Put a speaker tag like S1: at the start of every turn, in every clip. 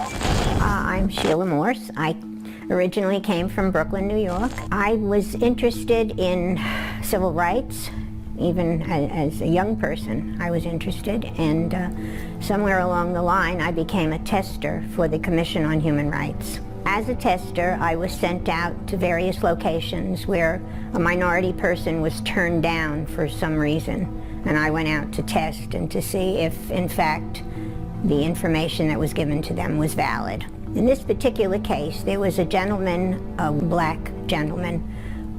S1: I'm Sheila Morse. I originally came from Brooklyn, New York. I was interested in civil rights. Even as a young person, I was interested, and somewhere along the line, I became a tester for the Commission on Human Rights. As a tester, I was sent out to various locations where a minority person was turned down for some reason, and I went out to test and to see if, in fact, the information that was given to them was valid. In this particular case, there was a gentleman, a black gentleman,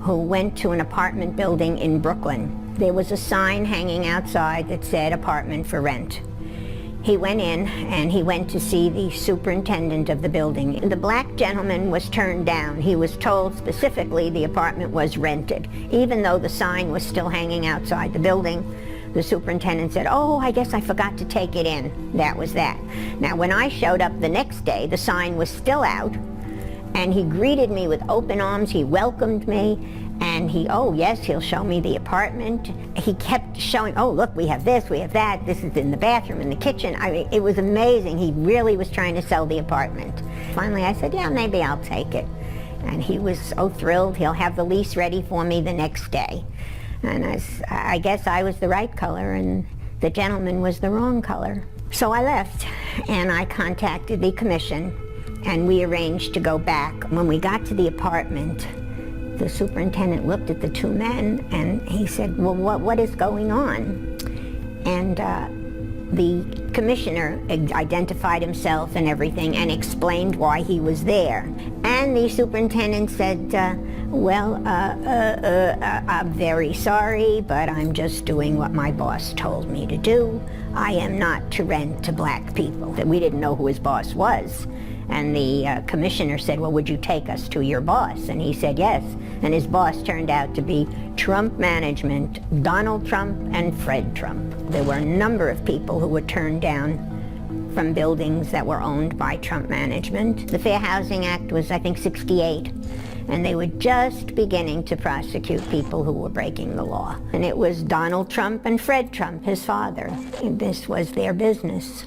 S1: who went to an apartment building in Brooklyn. There was a sign hanging outside that said apartment for rent. He went in and he went to see the superintendent of the building. The black gentleman was turned down. He was told specifically the apartment was rented. Even though the sign was still hanging outside the building, the superintendent said, "Oh, I guess I forgot to take it in." That was that. Now, when I showed up the next day, the sign was still out, and he greeted me with open arms. He welcomed me, and oh yes, he'll show me the apartment. He kept showing, "Oh, look, we have this, we have that. This is in the bathroom, in the kitchen." I mean, it was amazing. He really was trying to sell the apartment. Finally, I said, "Yeah, maybe I'll take it." And he was so thrilled. He'll have the lease ready for me the next day. And I guess I was the right color, and the gentleman was the wrong color. So I left, and I contacted the commission, and we arranged to go back. When we got to the apartment, the superintendent looked at the two men, and he said, "Well, what is going on?" And the commissioner identified himself and everything and explained why he was there. And the superintendent said, "Well, I'm very sorry, but I'm just doing what my boss told me to do. I am not to rent to black people." We didn't know who his boss was. And the commissioner said, "Well, would you take us to your boss?" And he said yes. And his boss turned out to be Trump management, Donald Trump and Fred Trump. There were a number of people who were turned down from buildings that were owned by Trump management. The Fair Housing Act was, I think, '68. And they were just beginning to prosecute people who were breaking the law. And it was Donald Trump and Fred Trump, his father. And this was their business.